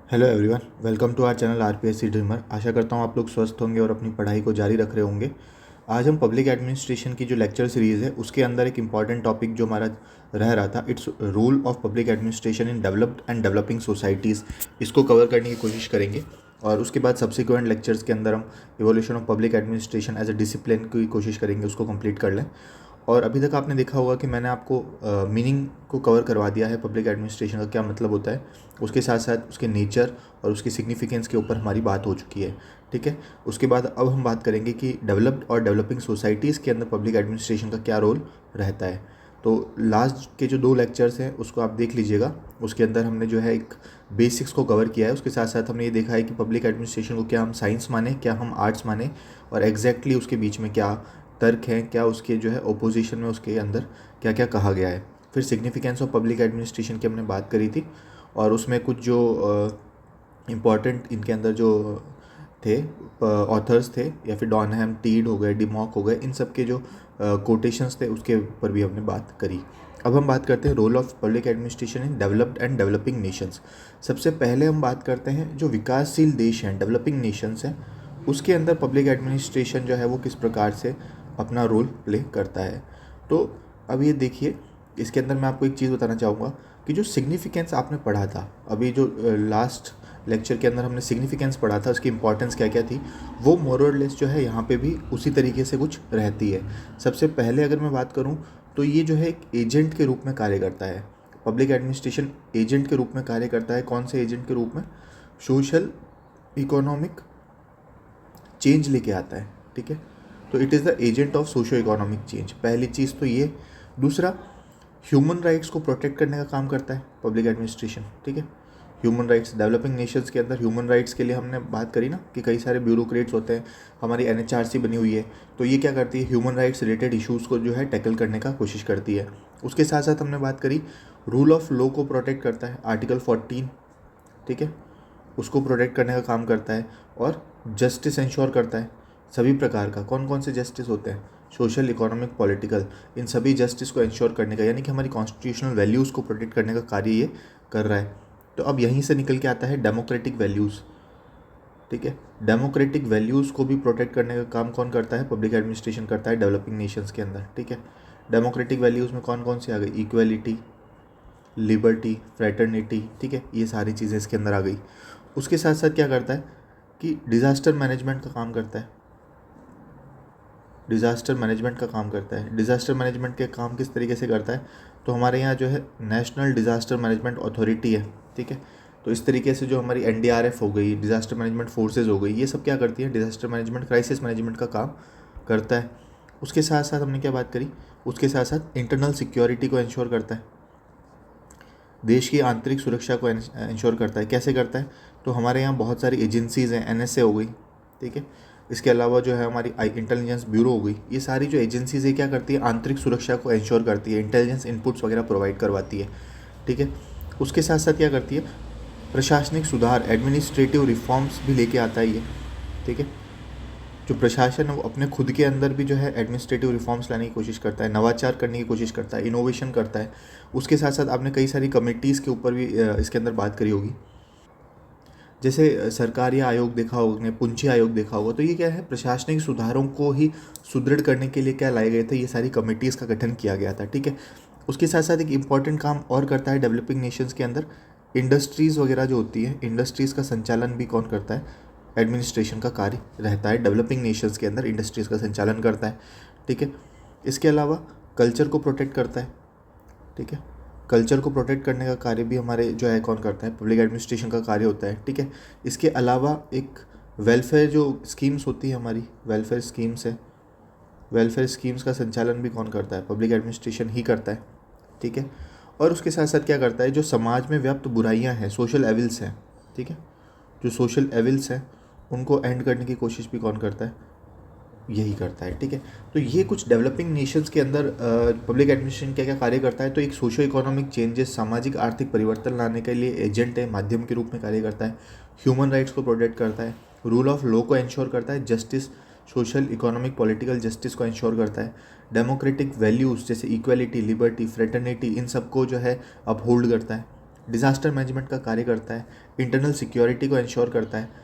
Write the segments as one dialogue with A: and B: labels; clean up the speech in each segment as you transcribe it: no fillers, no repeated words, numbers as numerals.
A: Hello everyone, welcome to our channel RPSC dreamer. आशा करता हूँ आप लोग स्वस्थ होंगे और अपनी पढ़ाई को जारी रख रहे होंगे। आज हम पब्लिक एडमिनिस्ट्रेशन की जो लेक्चर सीरीज़ है उसके अंदर एक इम्पॉर्टेंट टॉपिक जो हमारा रह रहा था, it's rule of public administration in developed and developing societies, इसको कवर करने की कोशिश करेंगे। और उसके बाद सब्सिक्वेंट लेक्चर्स के अंदर हम evolution of public administration as a discipline की कोशिश करेंगे, उसको कंप्लीट कर लें। और अभी तक आपने देखा होगा कि मैंने आपको मीनिंग को कवर करवा दिया है, पब्लिक एडमिनिस्ट्रेशन का क्या मतलब होता है। उसके साथ साथ उसके नेचर और उसकी सिग्निफिकेंस के ऊपर हमारी बात हो चुकी है। ठीक है, उसके बाद अब हम बात करेंगे कि डेवलप्ड और डेवलपिंग सोसाइटीज़ के अंदर पब्लिक एडमिनिस्ट्रेशन का क्या रोल रहता है। तो लास्ट के जो 2 लेक्चर्स हैं उसको आप देख लीजिएगा। उसके अंदर हमने जो है एक बेसिक्स को कवर किया है। उसके साथ साथ हमने ये देखा है कि पब्लिक एडमिनिस्ट्रेशन को क्या हम साइंस माने, क्या हम आर्ट्स माने, और एग्जैक्टली उसके बीच में क्या तर्क हैं, क्या उसके जो है ओपोजिशन में उसके अंदर क्या क्या कहा गया है। फिर सिग्निफिकेंस ऑफ पब्लिक एडमिनिस्ट्रेशन की हमने बात करी थी, और उसमें कुछ जो इम्पॉर्टेंट इनके अंदर जो थे ऑथर्स थे, या फिर डॉनहैम, टीड हो गए, डिमॉक हो गए, इन सब के जो कोटेशंस थे उसके ऊपर भी हमने बात करी। अब हम बात करते हैं role of public administration in developed and developing nations. सबसे पहले हम बात करते हैं जो विकासशील देश हैं, डेवलपिंग नेशंस हैं, उसके अंदर पब्लिक एडमिनिस्ट्रेशन जो है वो किस प्रकार से अपना रोल प्ले करता है। तो अब ये देखिए, इसके अंदर मैं आपको एक चीज़ बताना चाहूँगा कि जो सिग्निफिकेंस आपने पढ़ा था अभी, जो लास्ट लेक्चर के अंदर हमने सिग्निफिकेंस पढ़ा था, उसकी इंपॉर्टेंस क्या क्या थी, वो मोर और लेस जो है यहाँ पे भी उसी तरीके से कुछ रहती है। सबसे पहले अगर मैं बात करूँ तो ये जो है एक एजेंट के रूप में कार्य करता है। पब्लिक एडमिनिस्ट्रेशन एजेंट के रूप में कार्य करता है। कौन से एजेंट के रूप में? सोशल इकोनॉमिक चेंज लेके आता है। ठीक है, तो it is the agent of socio economic change, पहली चीज़ तो ये। दूसरा, ह्यूमन राइट्स को प्रोटेक्ट करने का काम करता है पब्लिक एडमिनिस्ट्रेशन। ठीक है, ह्यूमन राइट्स, डेवलपिंग नेशंस के अंदर ह्यूमन राइट्स के लिए हमने बात करी ना कि कई सारे ब्यूरोक्रेट्स होते हैं। हमारी एनएचआरसी बनी हुई है, तो ये क्या करती है, ह्यूमन राइट्स रिलेटेड इश्यूज़ को जो है टैकल करने का कोशिश करती है। उसके साथ साथ हमने बात करी रूल ऑफ लॉ को प्रोटेक्ट करता है, आर्टिकल 14। ठीक है, उसको प्रोटेक्ट करने का काम करता है। और जस्टिस इंश्योर करता है सभी प्रकार का। कौन कौन से जस्टिस होते हैं? सोशल, इकोनॉमिक, पॉलिटिकल, इन सभी जस्टिस को इंश्योर करने का, यानी कि हमारी कॉन्स्टिट्यूशनल वैल्यूज़ को प्रोटेक्ट करने का कार्य ये कर रहा है। तो अब यहीं से निकल के आता है डेमोक्रेटिक वैल्यूज़। ठीक है, डेमोक्रेटिक वैल्यूज़ को भी प्रोटेक्ट करने का काम कौन करता है? पब्लिक एडमिनिस्ट्रेशन करता है डेवलपिंग नेशंस के अंदर। ठीक है, डेमोक्रेटिक वैल्यूज़ में कौन कौन सी आ गई? Equality, liberty, fraternity. ठीक है, ये सारी चीज़ें इसके अंदर आ गई। उसके साथ साथ क्या करता है कि डिज़ास्टर मैनेजमेंट का काम करता है। डिज़ास्टर मैनेजमेंट का काम करता है। डिज़ास्टर मैनेजमेंट के काम किस तरीके से करता है? तो हमारे यहाँ जो है नेशनल डिज़ास्टर मैनेजमेंट अथॉरिटी है। ठीक है, तो इस तरीके से जो हमारी एनडीआरएफ हो गई, डिज़ास्टर मैनेजमेंट फोर्सेज हो गई, ये सब क्या करती है? डिज़ास्टर मैनेजमेंट, क्राइसिस मैनेजमेंट का काम करता है। उसके साथ साथ हमने क्या बात करी? उसके साथ साथ इंटरनल सिक्योरिटी को इंश्योर करता है, देश की आंतरिक सुरक्षा को इंश्योर करता है। कैसे करता है? तो हमारे यहाँ बहुत सारी एजेंसीज़ हैं, एनएसए हो गई। ठीक है, इसके अलावा जो है हमारी इंटेलिजेंस ब्यूरो हो गई। ये सारी जो एजेंसीज़ है क्या करती है? आंतरिक सुरक्षा को इंश्योर करती है, इंटेलिजेंस इनपुट्स वगैरह प्रोवाइड करवाती है। ठीक है, उसके साथ साथ क्या करती है? प्रशासनिक सुधार, एडमिनिस्ट्रेटिव रिफॉर्म्स भी लेके आता है ये। ठीक है, जो प्रशासन है वो अपने खुद के अंदर भी जो है एडमिनिस्ट्रेटिव रिफॉर्म्स लाने की कोशिश करता है, नवाचार करने की कोशिश करता है, इनोवेशन करता है। उसके साथ साथ आपने कई सारी कमिटीज़ के ऊपर भी इसके अंदर बात करी होगी, जैसे सरकारी आयोग देखा होगा आपने, पुंछी आयोग देखा होगा। तो ये क्या है? प्रशासनिक सुधारों को ही सुदृढ़ करने के लिए क्या लाए गए थे? ये सारी कमिटीज़ का गठन किया गया था। ठीक है, उसके साथ साथ एक इम्पॉर्टेंट काम और करता है डेवलपिंग नेशंस के अंदर, इंडस्ट्रीज़ वगैरह जो होती है, इंडस्ट्रीज़ का संचालन भी कौन करता है? एडमिनिस्ट्रेशन का कार्य रहता है। डेवलपिंग नेशंस के अंदर इंडस्ट्रीज़ का संचालन करता है। ठीक है, इसके अलावा कल्चर को प्रोटेक्ट करता है। ठीक है, कल्चर को प्रोटेक्ट करने का कार्य भी हमारे जो है कौन करता है? पब्लिक एडमिनिस्ट्रेशन का कार्य होता है। ठीक है, इसके अलावा एक वेलफेयर जो स्कीम्स होती है हमारी, वेलफेयर स्कीम्स है, वेलफेयर स्कीम्स का संचालन भी कौन करता है? पब्लिक एडमिनिस्ट्रेशन ही करता है। ठीक है, और उसके साथ साथ क्या करता है? जो समाज में व्याप्त बुराइयां हैं, सोशल एविल्स हैं। ठीक है, जो सोशल एविल्स हैं उनको एंड करने की कोशिश भी कौन करता है? यही करता है। ठीक है, तो ये कुछ डेवलपिंग नेशंस के अंदर पब्लिक एडमिनिस्ट्रेशन क्या क्या कार्य करता है। तो एक सोशो इकोनॉमिक चेंजेस, सामाजिक आर्थिक परिवर्तन लाने के लिए एजेंट है, माध्यम के रूप में कार्य करता है। ह्यूमन राइट्स को प्रोटेक्ट करता है, रूल ऑफ लॉ को इंश्योर करता है, justice, social, economic, political justice को इंश्योर करता है, डेमोक्रेटिक वैल्यूज़ जैसे इक्वलिटी, लिबर्टी, फ्रेटर्निटी, इन सबको जो है अपहोल्ड करता है। डिज़ास्टर मैनेजमेंट का कार्य करता है, इंटरनल सिक्योरिटी को इंश्योर करता है,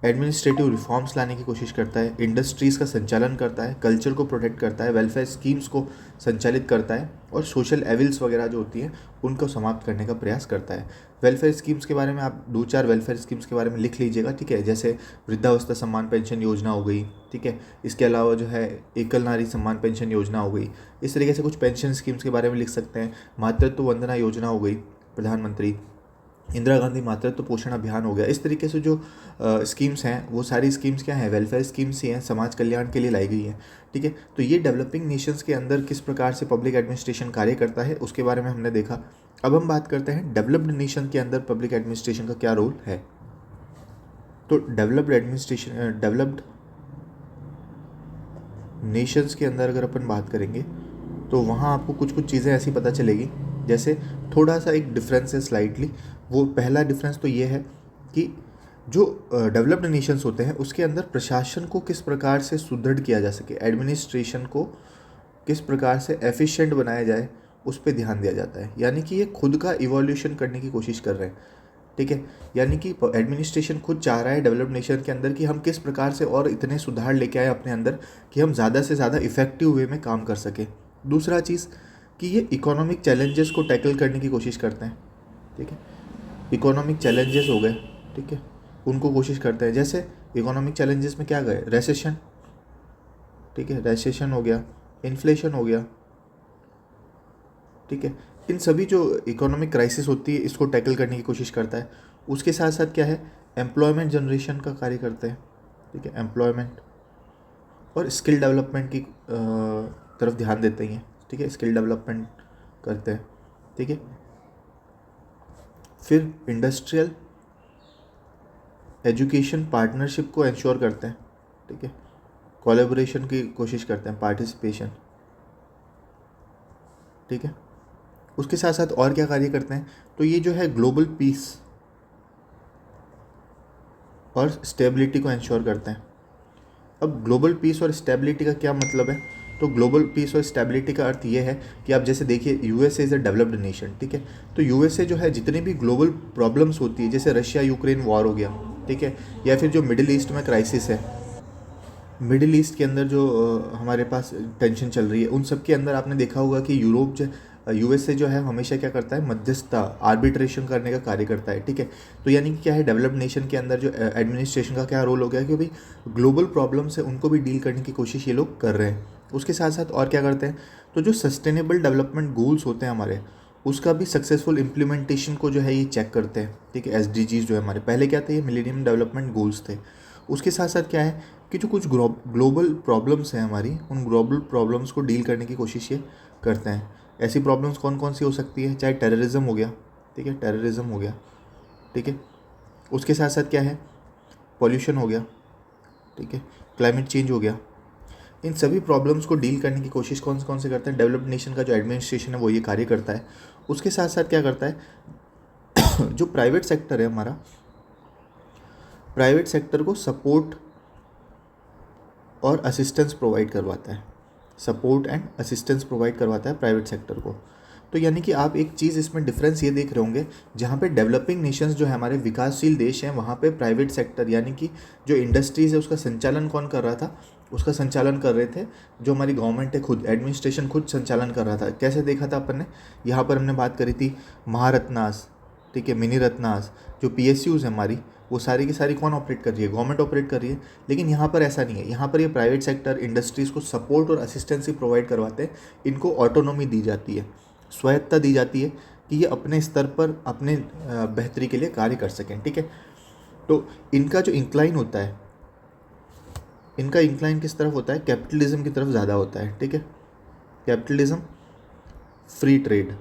A: एडमिनिस्ट्रेटिव रिफॉर्म्स लाने की कोशिश करता है, इंडस्ट्रीज़ का संचालन करता है, कल्चर को प्रोटेक्ट करता है, वेलफेयर स्कीम्स को संचालित करता है और सोशल एविल्स वगैरह जो होती हैं उनको समाप्त करने का प्रयास करता है। वेलफेयर स्कीम्स के बारे में आप 2-4 वेलफेयर स्कीम्स के बारे में लिख लीजिएगा, ठीक है, जैसे वृद्धावस्था सम्मान पेंशन योजना हो गई, ठीक है, इसके अलावा जो है एकल नारी सम्मान पेंशन योजना हो गई। इस तरीके से कुछ पेंशन स्कीम्स के बारे में लिख सकते हैं। मातृत्व वंदना योजना हो गई, प्रधानमंत्री इंदिरा गांधी मातृत्व पोषण अभियान हो गया। इस तरीके से जो स्कीम्स हैं वो सारी स्कीम्स क्या हैं, वेलफेयर स्कीम्स ही हैं, समाज कल्याण के लिए लाई गई हैं, ठीक है। तो ये डेवलपिंग नेशंस के अंदर किस प्रकार से पब्लिक एडमिनिस्ट्रेशन कार्य करता है उसके बारे में हमने देखा। अब हम बात करते हैं डेवलप्ड नेशन के अंदर पब्लिक एडमिनिस्ट्रेशन का क्या रोल है। तो डेवलप्ड नेशंस के अंदर अगर अपन बात करेंगे तो वहाँ आपको कुछ कुछ चीज़ें ऐसी पता चलेगी, जैसे थोड़ा सा एक डिफरेंस है स्लाइटली। वो पहला डिफरेंस तो ये है कि जो डेवलप्ड नेशंस होते हैं उसके अंदर प्रशासन को किस प्रकार से सुदृढ़ किया जा सके, एडमिनिस्ट्रेशन को किस प्रकार से एफिशिएंट बनाया जाए, उस पर ध्यान दिया जाता है। यानी कि ये खुद का इवोल्यूशन करने की कोशिश कर रहे हैं, ठीक है। यानी कि एडमिनिस्ट्रेशन खुद चाह रहा है डेवलप्ड नेशन के अंदर कि हम किस प्रकार से और इतने सुधार लेके आए अपने अंदर कि हम ज़्यादा से ज़्यादा इफेक्टिव वे में काम कर सकें। दूसरा चीज़ कि ये इकोनॉमिक चैलेंजेस को टैकल करने की कोशिश करते हैं, ठीक है। इकोनॉमिक चैलेंजेस हो गए, ठीक है, उनको कोशिश करते हैं। जैसे इकोनॉमिक चैलेंजेस में क्या गए, रेसेशन, ठीक है, रेसेशन हो गया, इन्फ्लेशन हो गया, ठीक है। इन सभी जो इकोनॉमिक क्राइसिस होती है इसको टैकल करने की कोशिश करता है। उसके साथ साथ क्या है, एम्प्लॉयमेंट जनरेशन का कार्य करते हैं, ठीक है, एम्प्लॉयमेंट और स्किल डेवलपमेंट की तरफ ध्यान देते हैं, ठीक है, स्किल डेवलपमेंट करते हैं, ठीक है। फिर इंडस्ट्रियल एजुकेशन पार्टनरशिप को इंश्योर करते हैं, ठीक है, कोलैबोरेशन की कोशिश करते हैं, पार्टिसिपेशन, ठीक है। उसके साथ साथ और क्या कार्य करते हैं, तो ये जो है ग्लोबल पीस और स्टेबिलिटी को इंश्योर करते हैं। अब ग्लोबल पीस और स्टेबिलिटी का क्या मतलब है, तो ग्लोबल पीस और स्टेबिलिटी का अर्थ ये है कि आप जैसे देखिए USA is a developed nation, ठीक है। तो यूएसए जो है जितनी भी ग्लोबल प्रॉब्लम्स होती है, जैसे रशिया यूक्रेन वॉर हो गया, ठीक है, या फिर जो मिडिल ईस्ट में क्राइसिस है, मिडिल ईस्ट के अंदर जो हमारे पास टेंशन चल रही है, उन सब के अंदर आपने देखा होगा कि यूएसए जो है हमेशा क्या करता है, मध्यस्थता आर्बिट्रेशन करने का कार्य करता है, ठीक है। तो यानी कि क्या है, डेवलप्ड नेशन के अंदर जो एडमिनिस्ट्रेशन का क्या रोल हो गया कि भाई ग्लोबल प्रॉब्लम्स है उनको भी डील करने की कोशिश ये लोग कर रहे हैं। उसके साथ साथ और क्या करते हैं, तो जो सस्टेनेबल डेवलपमेंट गोल्स होते हैं हमारे, उसका भी सक्सेसफुल इम्प्लीमेंटेशन को जो है ये चेक करते हैं, ठीक है। एसडीजीज जो है हमारे पहले क्या थे, ये मिलेनियम डेवलपमेंट गोल्स थे। उसके साथ साथ क्या है कि जो कुछ ग्लोबल प्रॉब्लम्स हैं हमारी, उन ग्लोबल प्रॉब्लम्स को डील करने की कोशिश ये करते हैं। ऐसी प्रॉब्लम्स कौन कौन सी हो सकती है, चाहे टेररिज्म हो गया, ठीक है, टेररिज्म हो गया, ठीक है। उसके साथ साथ क्या है, पॉल्यूशन हो गया, ठीक है, क्लाइमेट चेंज हो गया। इन सभी प्रॉब्लम्स को डील करने की कोशिश कौन से करते हैं, डेवलप्ड नेशन का जो एडमिनिस्ट्रेशन है वो ये कार्य करता है। उसके साथ साथ क्या करता है जो प्राइवेट सेक्टर है हमारा, प्राइवेट सेक्टर को सपोर्ट और असिस्टेंस प्रोवाइड करवाता है, सपोर्ट एंड असिस्टेंस प्रोवाइड करवाता है प्राइवेट सेक्टर को। तो यानी कि आप एक चीज़ इसमें डिफरेंस ये देख रहे होंगे, जहाँ पे डेवलपिंग नेशंस जो है हमारे विकासशील देश हैं, वहाँ पे प्राइवेट सेक्टर यानी कि जो इंडस्ट्रीज़ है उसका संचालन कौन कर रहा था, उसका संचालन कर रहे थे जो हमारी गवर्नमेंट है, खुद एडमिनिस्ट्रेशन खुद संचालन कर रहा था। कैसे देखा था अपन ने, यहाँ पर हमने बात करी थी महारत्नास, ठीक है, मिनी रत्नास, जो पीएसयूज़ है हमारी, वो सारी की सारी कौन ऑपरेट कर रही है, गवर्नमेंट ऑपरेट कर रही है। लेकिन यहाँ पर ऐसा नहीं है, यहाँ पर ये प्राइवेट सेक्टर इंडस्ट्रीज़ को सपोर्ट और असिस्टेंसी प्रोवाइड करवाते हैं, इनको ऑटोनॉमी दी जाती है, स्वायत्ता दी जाती है कि ये अपने स्तर पर अपने बेहतरी के लिए कार्य कर सकें, ठीक है। तो इनका जो इंक्लाइन होता है, इनका इंक्लाइन किस तरफ होता है, कैपिटलिज्म की तरफ ज़्यादा होता है, ठीक है, कैपिटलिज्म, फ्री ट्रेड,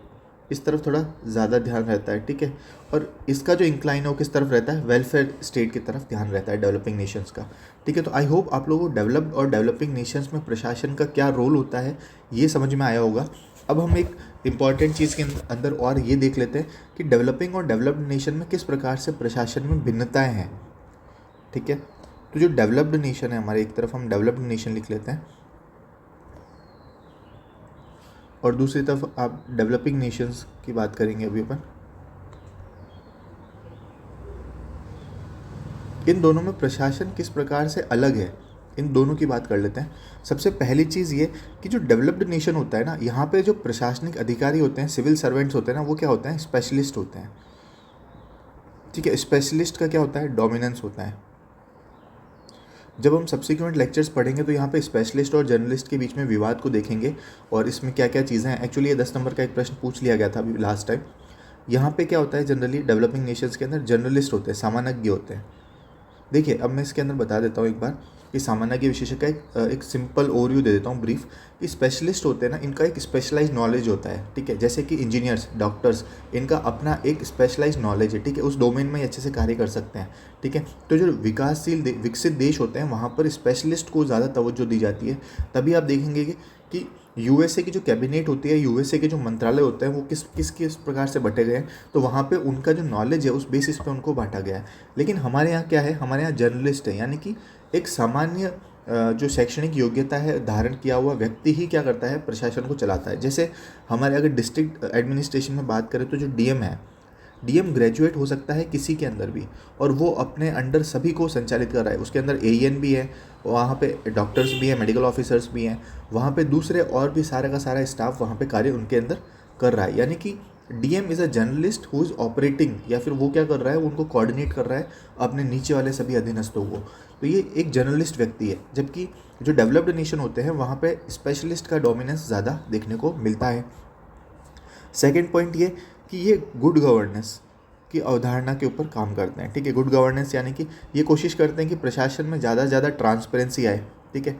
A: इस तरफ थोड़ा ज़्यादा ध्यान रहता है, ठीक है। और इसका जो इंक्लाइन है वो किस तरफ रहता है, वेलफेयर स्टेट की तरफ ध्यान रहता है डेवलपिंग नेशंस का, ठीक है। तो आई होप आप लोगों को डेवलप्ड और डेवलपिंग नेशंस में प्रशासन का क्या रोल होता है ये समझ में आया होगा। अब हम एक इम्पॉर्टेंट चीज़ के अंदर और ये देख लेते हैं कि डेवलपिंग और डेवलप्ड नेशन में किस प्रकार से प्रशासन में भिन्नताएँ हैं, ठीक है। तो जो डेवलप्ड नेशन है हमारे, एक तरफ हम डेवलप्ड नेशन लिख लेते हैं और दूसरी तरफ आप डेवलपिंग नेशंस की बात करेंगे अभी अपन। इन दोनों में प्रशासन किस प्रकार से अलग है, इन दोनों की बात कर लेते हैं। सबसे पहली चीज़ ये कि जो डेवलप्ड नेशन होता है ना, यहाँ पे जो प्रशासनिक अधिकारी होते हैं, सिविल सर्वेंट्स होते हैं ना, वो क्या होते हैं, स्पेशलिस्ट होते हैं। ठीक है, स्पेशलिस्ट का क्या होता है, डोमिनेंस होता है। जब हम सब्सिक्वेंट लेक्चर्स पढ़ेंगे तो यहाँ पे स्पेशलिस्ट और जर्नलिस्ट के बीच में विवाद को देखेंगे और इसमें क्या क्या चीज़ें हैं। एक्चुअली ये 10 नंबर का एक प्रश्न पूछ लिया गया था अभी लास्ट टाइम। यहाँ पे क्या होता है, जनरली डेवलपिंग नेशंस के अंदर जर्नलिस्ट होते हैं, सामान्यज्ञ होते हैं। देखिए, अब मैं इसके अंदर बता देता हूँ एक बार कि सामान्य विशेषज्ञ का एक सिंपल ओवरव्यू दे देता हूँ ब्रीफ, कि स्पेशलिस्ट होते हैं ना, इनका एक स्पेशलाइज नॉलेज होता है। ठीक है, जैसे कि इंजीनियर्स, डॉक्टर्स, इनका अपना एक स्पेशलाइज नॉलेज है। ठीक है, उस डोमेन में अच्छे से कार्य कर सकते हैं। ठीक है, तो जो विकसित देश होते हैं वहाँ पर स्पेशलिस्ट को ज़्यादा तवज्जो दी जाती है। तभी आप देखेंगे कि यूएसए की जो कैबिनेट होती है, यूएसए के जो मंत्रालय होते हैं, वो किस प्रकार से बटे गए हैं, तो वहाँ पे उनका जो नॉलेज है उस बेसिस पे उनको बांटा गया है। लेकिन हमारे यहाँ क्या है, हमारे यहाँ जर्नलिस्ट है, यानी कि एक सामान्य जो शैक्षणिक योग्यता है धारण किया हुआ व्यक्ति ही क्या करता है, प्रशासन को चलाता है। जैसे हमारे अगर डिस्ट्रिक्ट एडमिनिस्ट्रेशन में बात करें तो जो डीएम है, डीएम ग्रेजुएट हो सकता है किसी के अंदर भी, और वो अपने अंडर सभी को संचालित कर रहा है। उसके अंदर एईएन भी है, वहाँ पे डॉक्टर्स भी हैं, मेडिकल ऑफिसर्स भी हैं, वहाँ पे दूसरे और भी सारा का सारा स्टाफ वहाँ पे कार्य उनके अंदर कर रहा है। यानी कि DM is a journalist who is operating, या फिर वो क्या कर रहा है, उनको कोऑर्डिनेट कर रहा है अपने नीचे वाले सभी अधीनस्थों को। तो ये एक जर्नलिस्ट व्यक्ति है। जबकि जो डेवलप्ड नेशन होते हैं वहाँ पे स्पेशलिस्ट का डोमिनेंस ज़्यादा देखने को मिलता है। सेकेंड पॉइंट ये कि ये गुड गवर्नेंस की अवधारणा के ऊपर काम करते हैं। ठीक है, गुड गवर्नेंस यानी कि ये कोशिश करते हैं कि प्रशासन में ज़्यादा से ज़्यादा ट्रांसपेरेंसी आए। ठीक है,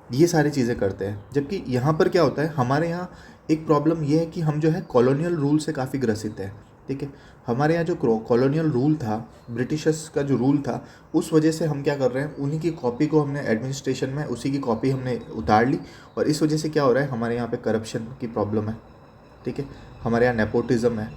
A: ये सारी चीज़ें करते हैं। जबकि यहाँ पर क्या होता है, हमारे यहाँ एक प्रॉब्लम ये है कि हम जो है कॉलोनियल रूल से काफ़ी ग्रसित है। ठीक है, हमारे यहाँ जो कॉलोनियल रूल था, ब्रिटिशर्स का जो रूल था, उस वजह से हम क्या कर रहे हैं, उन्हीं की कॉपी को हमने एडमिनिस्ट्रेशन में उसी की कॉपी हमने उतार ली, और इस वजह से क्या हो रहा है, हमारे यहाँ पे करप्शन की प्रॉब्लम है। ठीक है, हमारे यहाँ नेपोटिज्म है।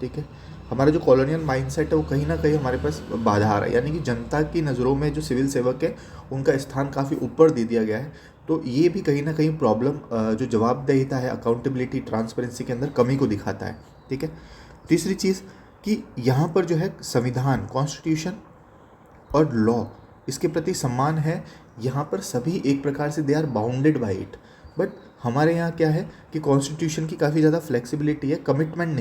A: ठीक है, हमारा जो कॉलोनियल माइंडसेट है वो कहीं ना कहीं हमारे पास बाधा आ रहा है, यानी कि जनता की नज़रों में जो सिविल सेवक है उनका स्थान काफ़ी ऊपर दे दिया गया है। तो ये भी कहीं ना कहीं प्रॉब्लम, जो जवाबदेहिता है, अकाउंटेबिलिटी, ट्रांसपेरेंसी के अंदर कमी को दिखाता है। ठीक है, तीसरी चीज़ कि यहाँ पर जो है संविधान, कॉन्स्टिट्यूशन और लॉ, इसके प्रति सम्मान है। यहाँ पर सभी एक प्रकार से they are bounded by it. But हमारे यहाँ क्या है कि कॉन्स्टिट्यूशन की काफ़ी ज़्यादा फ्लेक्सिबिलिटी है, कमिटमेंट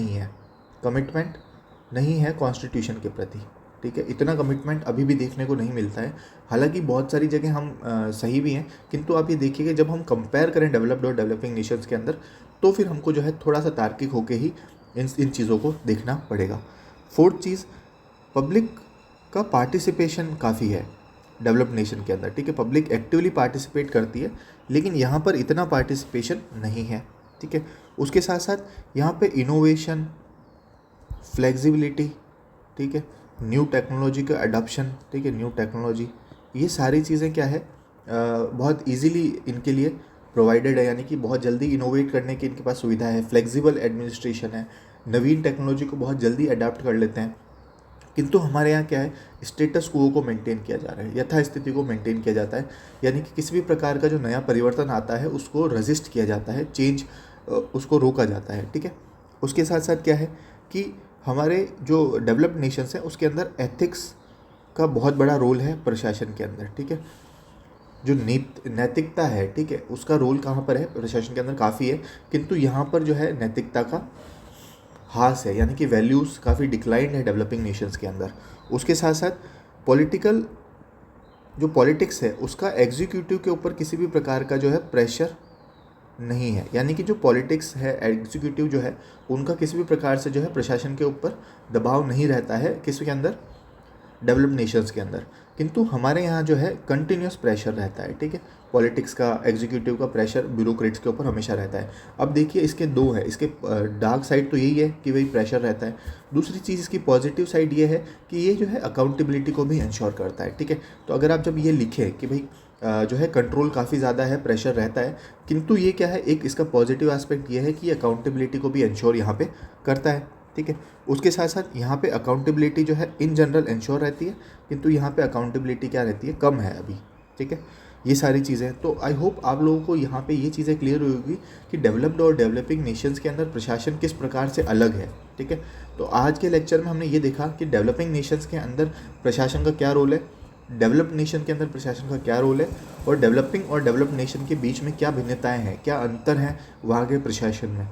A: नहीं है कॉन्स्टिट्यूशन के प्रति। ठीक है, इतना कमिटमेंट अभी भी देखने को नहीं मिलता है। हालांकि बहुत सारी जगह हम सही भी हैं, किंतु आप ये देखिएगा जब हम कंपेयर करें डेवलप्ड और डेवलपिंग नेशंस के अंदर, तो फिर हमको जो है थोड़ा सा तार्किक होकर ही इन चीज़ों को देखना पड़ेगा। फोर्थ चीज़, पब्लिक का पार्टिसिपेशन काफ़ी है डेवलप्ड नेशन के अंदर। ठीक है, पब्लिक एक्टिवली पार्टिसिपेट करती है, लेकिन यहाँ पर इतना पार्टिसिपेशन नहीं है। ठीक है, उसके साथ साथ यहाँ पे इनोवेशन, फ्लेक्सिबिलिटी, ठीक है, न्यू टेक्नोलॉजी का अडॉप्शन, ठीक है, न्यू टेक्नोलॉजी, ये सारी चीज़ें क्या है, बहुत इजीली इनके लिए प्रोवाइडेड है, यानी कि बहुत जल्दी इनोवेट करने की इनके पास सुविधा है। फ्लेक्सिबल एडमिनिस्ट्रेशन है, नवीन टेक्नोलॉजी को बहुत जल्दी अडाप्ट कर लेते हैं। किंतु हमारे यहाँ क्या है, स्टेटस क्वो को मेंटेन किया जा रहा है, यथास्थिति को मेंटेन किया जाता है, यानी कि किसी भी प्रकार का जो नया परिवर्तन आता है उसको रेजिस्ट किया जाता है, चेंज उसको रोका जाता है। ठीक है, उसके साथ साथ क्या है कि हमारे जो डेवलप्ड नेशंस हैं उसके अंदर एथिक्स का बहुत बड़ा रोल है प्रशासन के अंदर। ठीक है, जो नैतिकता है, ठीक है, उसका रोल कहाँ पर है, प्रशासन के अंदर काफ़ी है, किंतु यहाँ पर जो है नैतिकता का हास है, यानी कि वैल्यूज़ काफ़ी डिक्लाइंड है डेवलपिंग नेशंस के अंदर। उसके साथ साथ पॉलिटिक्स है उसका एग्जीक्यूटिव के ऊपर किसी भी प्रकार का जो है प्रेशर नहीं है, यानी कि जो पॉलिटिक्स है, एग्जीक्यूटिव जो है, उनका किसी भी प्रकार से जो है प्रशासन के ऊपर दबाव नहीं रहता है किसी के अंदर, डेवलप्ड नेशंस के अंदर। किंतु हमारे यहाँ जो है कंटिन्यूस प्रेशर रहता है। ठीक है, पॉलिटिक्स का, एग्जीक्यूटिव का प्रेशर ब्यूरोक्रेट्स के ऊपर हमेशा रहता है। अब देखिए इसके दो है, इसके डार्क साइड तो यही है कि वही प्रेशर रहता है, दूसरी चीज़ इसकी पॉजिटिव साइड ये है कि ये जो है अकाउंटेबिलिटी को भी इंश्योर करता है। ठीक है, तो अगर आप जब ये लिखें कि भाई जो है कंट्रोल काफ़ी ज़्यादा है, प्रेशर रहता है, किंतु ये क्या है, एक इसका पॉजिटिव एस्पेक्ट ये है कि अकाउंटेबिलिटी को भी इंश्योर यहाँ पे करता है। ठीक है, उसके साथ साथ यहाँ पे अकाउंटेबिलिटी जो है इन जनरल इंश्योर रहती है, किंतु यहाँ पे अकाउंटेबिलिटी क्या रहती है, कम है अभी। ठीक है, ये सारी चीज़ें। तो आई होप आप लोगों को यहाँ पे ये चीज़ें क्लियर हुई होगी कि डेवलप्ड और डेवलपिंग नेशंस के अंदर प्रशासन किस प्रकार से अलग है। ठीक है, तो आज के लेक्चर में हमने ये देखा कि डेवलपिंग नेशंस के अंदर प्रशासन का क्या रोल है, डेवलप्ड नेशन के अंदर प्रशासन का क्या रोल है, और डेवलपिंग और डेवलप्ड नेशन के बीच में क्या भिन्नताएं हैं, क्या अंतर हैं वहाँ के प्रशासन में।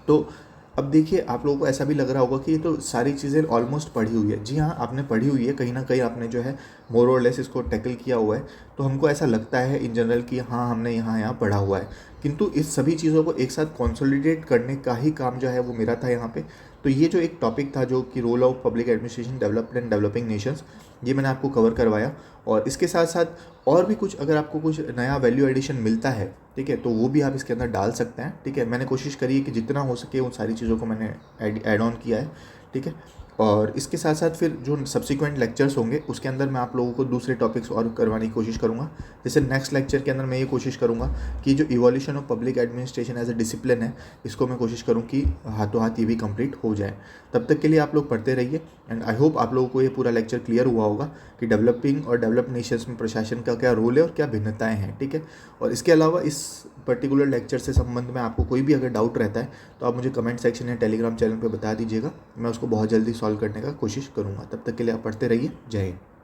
A: तो अब देखिए, आप लोगों को ऐसा भी लग रहा होगा कि ये तो सारी चीज़ें ऑलमोस्ट पढ़ी हुई है। जी हाँ, आपने पढ़ी हुई है, कहीं ना कहीं आपने जो है मोर और लेस इसको टैकल किया हुआ है। तो हमको ऐसा लगता है इन जनरल कि हाँ, हमने यहाँ पढ़ा हुआ है, किंतु इस सभी चीज़ों को एक साथ कंसोलिडेट करने का ही काम जो है वो मेरा था यहाँ पे। तो ये जो एक टॉपिक था जो कि role of public administration developed and developing nations, ये मैंने आपको कवर करवाया। और इसके साथ साथ और भी कुछ अगर आपको कुछ नया वैल्यू एडिशन मिलता है, ठीक है, तो वो भी आप इसके अंदर डाल सकते हैं। ठीक है, मैंने कोशिश करी है कि जितना हो सके उन सारी चीज़ों को मैंने ऐड ऑन किया है। ठीक है, और इसके साथ साथ फिर जो सब्सिक्वेंट लेक्चर्स होंगे उसके अंदर मैं आप लोगों को दूसरे टॉपिक्स और करवाने की कोशिश करूँगा। जैसे नेक्स्ट लेक्चर के अंदर मैं ये कोशिश करूँगा कि जो evolution of public administration as a discipline है, इसको मैं कोशिश करूँ कि हाथों हाथ ये भी कंप्लीट हो जाए। तब तक के लिए आप लोग पढ़ते रहिए, एंड आई होप आप लोगों को ये पूरा लेक्चर क्लियर हुआ होगा कि डेवलपिंग और डेवलप्ड नेशंस में प्रशासन का क्या रोल है और क्या भिन्नताएं हैं। ठीक है, और इसके अलावा इस पर्टिकुलर लेक्चर से संबंध में आपको कोई भी अगर डाउट रहता है तो आप मुझे कमेंट सेक्शन या टेलीग्राम चैनल पर बता दीजिएगा, मैं उसको बहुत जल्दी सॉल्व करने का कोशिश करूँगा। तब तक के लिए आप पढ़ते रहिए। जय हिंद।